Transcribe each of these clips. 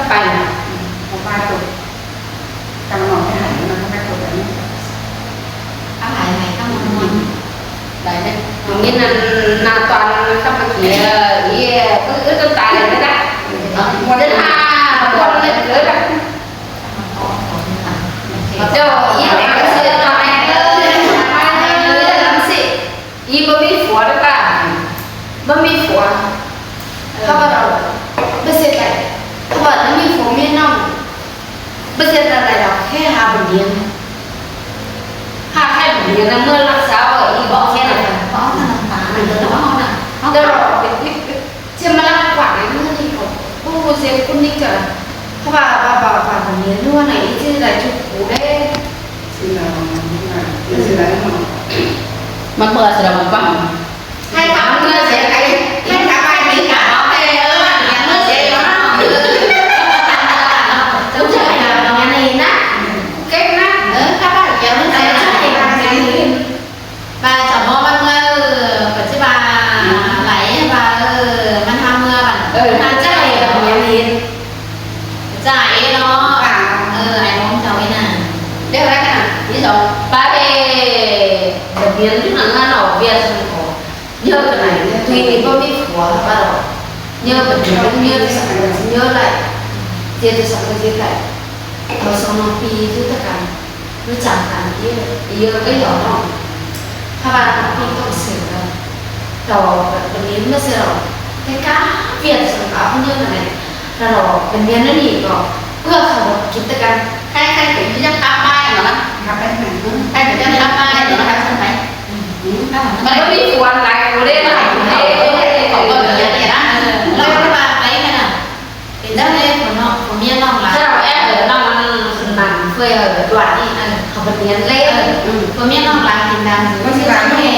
ก็ไปนะผมมาตุกกำลังไปหามันก็ไม่ตุกแบบนี้อะไรไหนก็มันได้ไหมตรงนี้นั่นนาตอนก็มาเขียยี่ก็ต้องตายเลยนะวันที่ห้าคนเลยเกิดเจ้าอีแม่ก็เสียทำไมอีบ่มีผัวหรือเปล่าบ่มีผัวเขาบอกเราไม่เสียใจเขาบอกนั่นมีผัวมีน้องไม่เสียอะไรหรอกแค่หาบทเรียนหาแค่บทเรียนนะเมื่อรักษาว่าอีบอกแค่นั้นเพราะมันต่างมันแต่ว่าน่ะเดี๋ยวเราจะมาลักกว่าไอ้เมื่อนี่ก็ผู้เสียคนนี้เกิดถ้าว่าบทเรียนรู้ว่าไหนที่ไหนจุดหูได้ซื้อแล้วซื้อแล้วมันเปิดเสร็จแล้วมันก็ให้ถามเมื่อเสียใครให้ถามไปมีกาเอาไปอย่างเมื่อเสียแล้วต้องใช้อย่างนี้นะเก่งนะถ้าบ้านอย่างเมื่อเสียbà chồng bố bắt mơ phải chứ bà lấy bàมันทำเมื่อบันมันใจแบบนี้ใจเนาะไอ้น้องเจ้าไอ้น่ะเดี๋ยวนะนี่สองป้าไปเรียนที่นั่นน่ะเราเรียนสมุนเยอะขนาดนี้ทีนี้ก็มีผัวป้าเราเยอะแบบนี้เยอะที่สุดเยอะเลยเยอะที่สุดก็เยอะเลยเราสองปีรู้จักกันรู้จักกันเยอะก็หยอกน้องถ้าบ้านพี่ต้องเสียเราเป็นเรียนไม่เสียเราแค่การเปลี่ยนสภาพเยอะขนาดนี้เราเป็นเรียนนั่นนี่ก็เพื่อเขากิจการใครถึงที่จะทำได้เหรอนะทำได้ไหมใครถึงจะทำได้เหรอนะใช่ไหมมันก็มีควรหลายคนได้หลายคนได้ของก็มีอะไรนะเราไม่มาไปกันอ่ะเป็นได้เลยคนน้องคนเมียน้องหลานถ้าเราแอบน้องมันหนังเฟยด่วนนี่เขาเป็นเรียนเล่คนเมียน้องหลานกินดังไม่ใช่ร้านนี่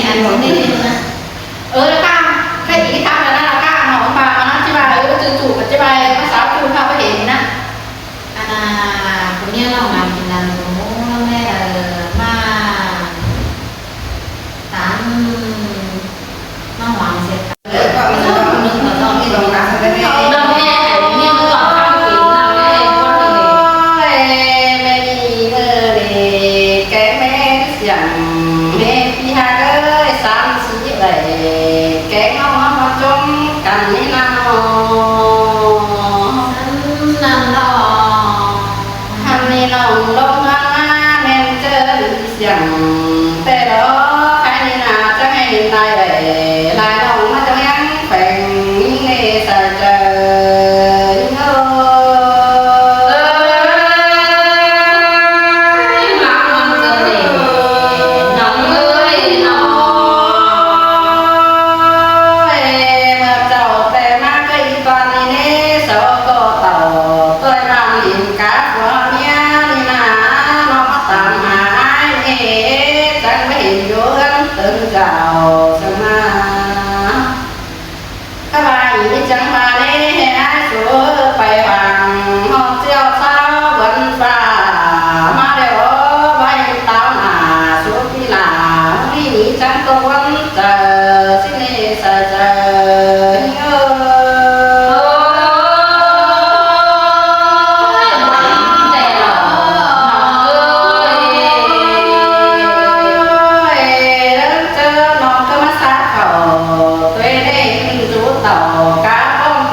อันนี้นะแล้วก้าแค่อีกทำแล้วนะเราก้าหนองปลานะใช่ไหมจู่ๆกับใช่ไหมภาษาคุณเขาก็เห็นนะอันน่ะคนเมียน้องหลานกินดังโอ้แม่มาตามน้องหวังเสร็จก็มีน้องมีน้องมีน้องนะทำได้ไหมน้องแม่เมียมันก่อนข้าวกินน้องแม่ก้อนเลยแม่ดีเมื่อเด็กแกแม่เสียงแม่พี่ฮาเอ้ยสามสี่ใบแกงเอามาจมกันนี่นานั่นรอทำนี่น้องลงมาแม่เจอเสียงแต่รอใครนี่นาจะให้นายได้ลายน้องมาจะยังแฝงนี่เนสเจอเ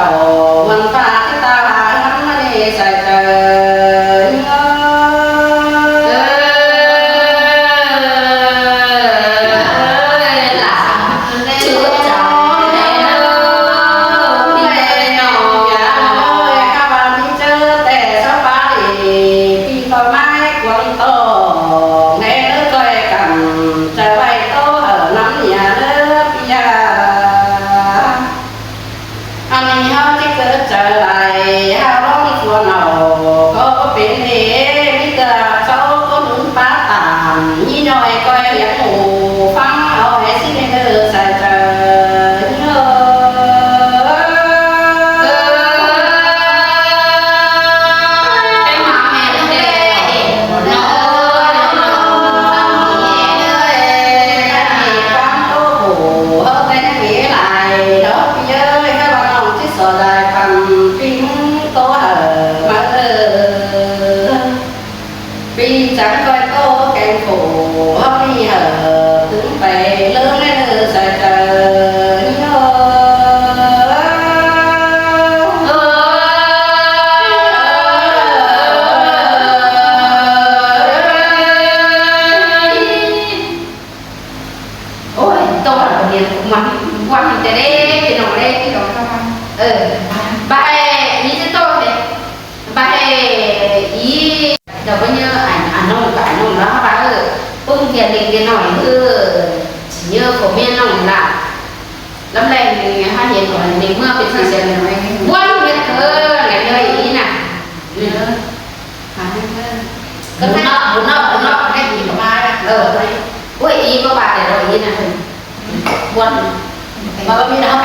cầu mình pha cái ta là lắm nó đi xài trời chẳng coi tô kèm phủ hấp đi hở tướng về lớn lên sài trời ôi tôi là một niềm của mình quan mình tới đây cái đồ đây cái đồ không ba ý chứ tôi thì ba ý đâu có nhớ ảnh nông cả nông đó ba ơi bưng tiền định tiền nổi chỉ nhớ của miền nông là lắm đây mình hai hiện rồi mình mưa bên sang sườn này quăng biết thơ là nơi ý nè bốn nọ cái gì mà ba ui ý có bà để rồi ý nè quăng mà có biết đâu